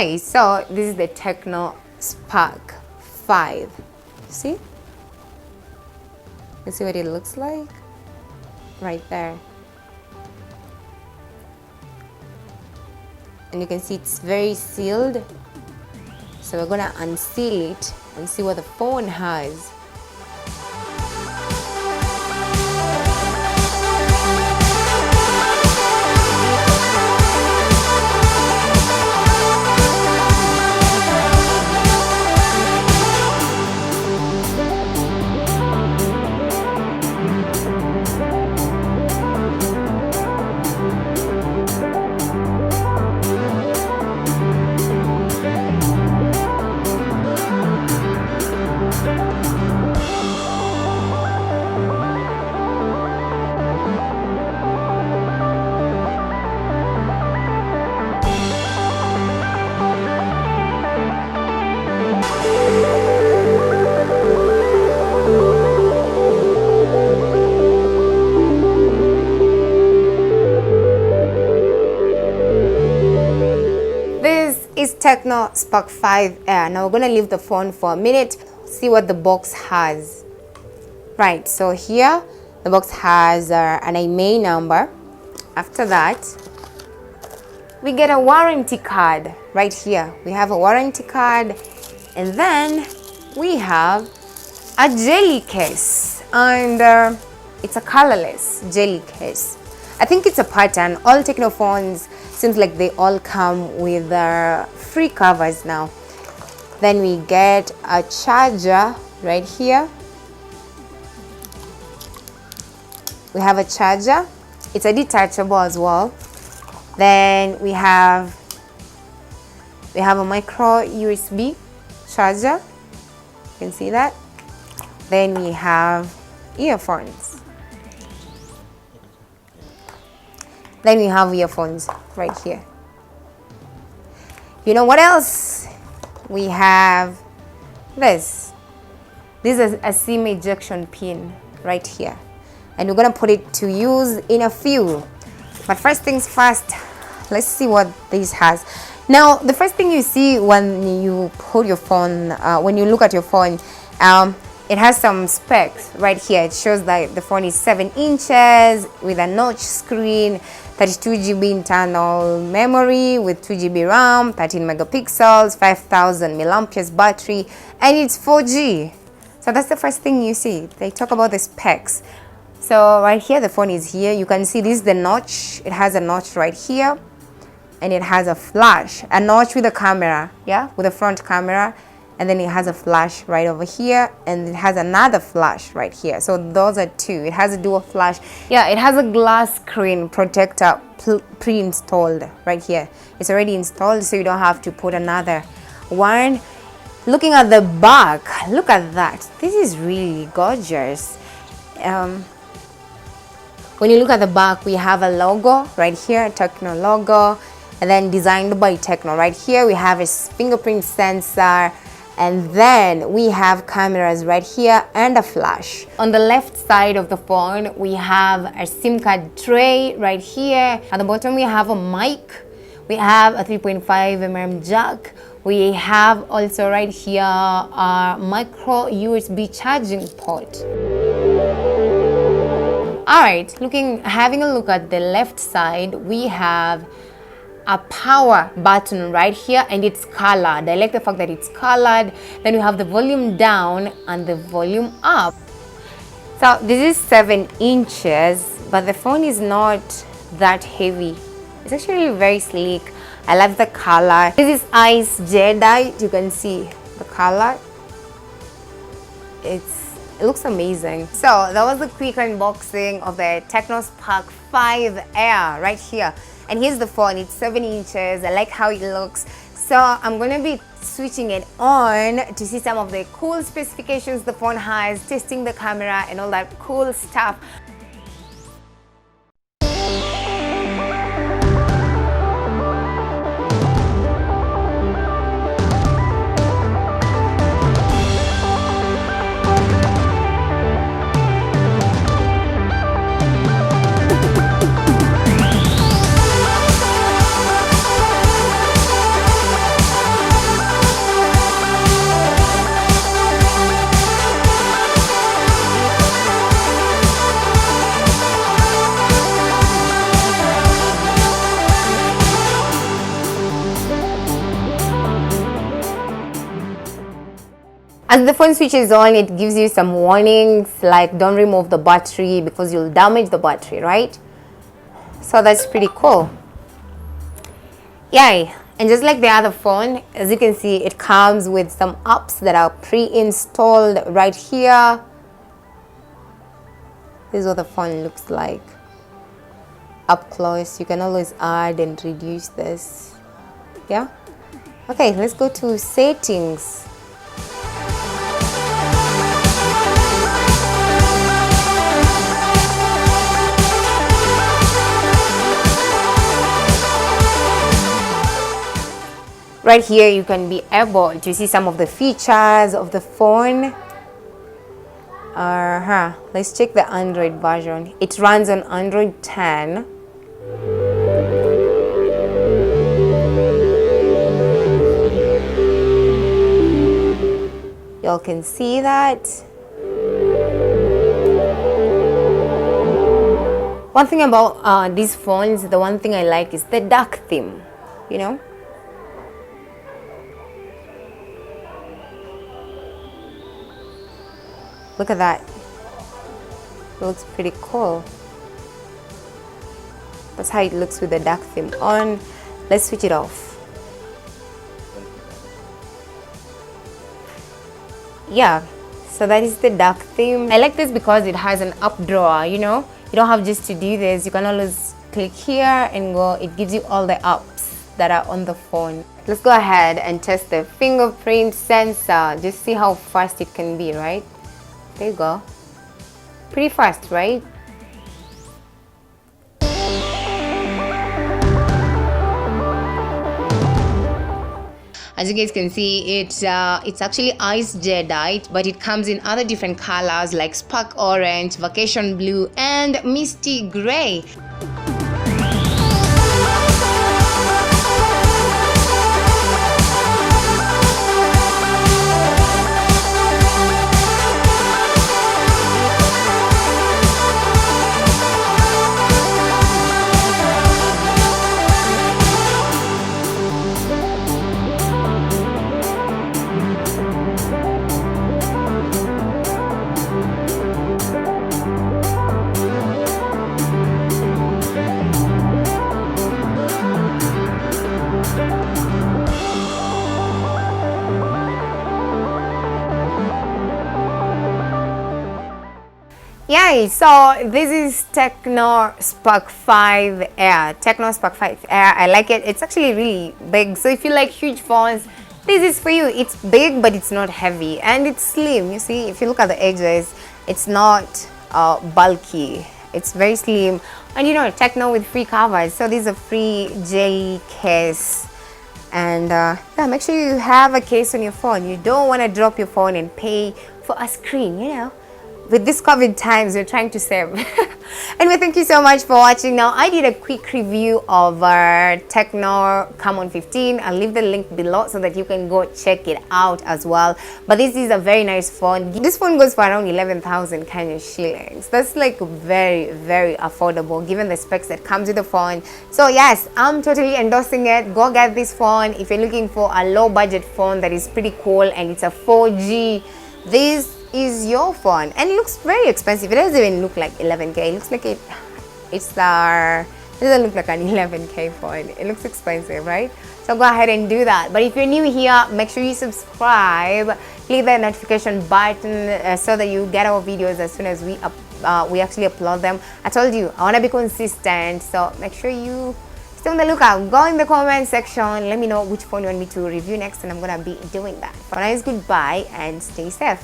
Okay, so this is the Tecno Spark 5. See? You see what it looks like? Right there. And you can see it's very sealed. So we're gonna unseal it and see what the phone has. Is Tecno Spark 5 Air. Now we're going to leave the phone for a minute, see what the box has. Right, so here the box has an IMEI number. After that, we get a warranty card right here. We have a warranty card, and then we have a jelly case, and it's a colorless jelly case. I think it's a pattern. All Tecno phones seems like they all come with free covers now. Then we get a charger right here. We have a charger. It's a detachable as well. Then we have a micro USB charger. You can see that. Then we have earphones. Then we have earphones right here. You know what else? We have this. This is a SIM ejection pin right here. And we're gonna put it to use in a few. But first things first, let's see what this has. Now, the first thing you see when you put your phone, when you look at your phone, it has some specs right here. It shows that the phone is 7 inches with a notch screen, 32 GB internal memory with 2 GB RAM, 13 megapixels, 5000 milliamperes battery, and it's 4G. So that's the first thing you see. They talk about the specs. So right here, the phone is here. You can see this is the notch. It has a notch right here, and it has a flash, a notch with a camera, yeah, with a front camera. And then it has a flash right over here, and it has another flash right here. So those are two. It has a dual flash. Yeah, it has a glass screen protector pre-installed right here. It's already installed, so you don't have to put another one. Looking at the back, look at that. This is really gorgeous. When you look at the back, we have a logo right here, a Tecno logo, and then designed by Tecno. Right here, we have a fingerprint sensor. And then we have cameras right here and a flash. On the left side of the phone, we have a SIM card tray right here. At the bottom, we have a mic. We have a 3.5mm jack. We have also right here a micro USB charging port. All right, having a look at the left side, we have a power button right here, and it's colored. I like the fact that it's colored. Then we have the volume down and the volume up. So this is 7 inches, but the phone is not that heavy. It's actually very sleek. I love the color. This is Ice Jedi. You can see the color. It looks amazing. So that was the quick unboxing of the Tecno Spark 5 Air right here. And here's the phone. It's 7 inches. I like how it looks. So I'm going to be switching it on to see some of the cool specifications the phone has, testing the camera and all that cool stuff. As the phone switches on, it gives you some warnings like don't remove the battery because you'll damage the battery, right? So that's pretty cool. Yay. And just like the other phone, as you can see, it comes with some apps that are pre-installed right here. This is what the phone looks like up close. You can always add and reduce this. Yeah. Okay, let's go to settings. Right here, you can be able to see some of the features of the phone. Let's check the Android version. It runs on Android 10. Y'all can see that. One thing about these phones, the one thing I like is the dark theme, you know? Look at that. It looks pretty cool. That's how it looks with the dark theme on. Let's switch it off. Yeah, so that is the dark theme. I like this because it has an up drawer, you know? You don't have just to do this. You can always click here and go. It gives you all the apps that are on the phone. Let's go ahead and test the fingerprint sensor. Just see how fast it can be, right? There you go. Pretty fast, right? As you guys can see, it's actually ice jadeite, but it comes in other different colors like spark orange, vacation blue, and misty gray. Yay! So this is Tecno Spark 5 Air. Tecno Spark 5 Air. I like it. It's actually really big. So if you like huge phones, this is for you. It's big, but it's not heavy, and it's slim. You see, if you look at the edges, it's not bulky. It's very slim, and you know, Tecno with free covers. So this is a free jelly case. And yeah, make sure you have a case on your phone. You don't want to drop your phone and pay for a screen, you know. With this COVID times, we're trying to save. Anyway, thank you so much for watching. Now, I did a quick review of our Tecno Camon 15. I'll leave the link below so that you can go check it out as well. But this is a very nice phone. This phone goes for around 11,000 Kenya shillings. That's like very, very affordable given the specs that comes with the phone. So yes, I'm totally endorsing it. Go get this phone if you're looking for a low budget phone that is pretty cool and it's a 4G. This is your phone, and it looks very expensive. It doesn't even look like 11K. It looks like it doesn't look like an 11K phone. It looks expensive, right? So go ahead and do that. But if you're new here, make sure you subscribe, click the notification button so that you get our videos as soon as we actually upload them. I told you I want to be consistent, so make sure you stay on the lookout. Go in the comment section, let me know which phone you want me to review next, and I'm gonna be doing that. For now, it's goodbye and stay safe.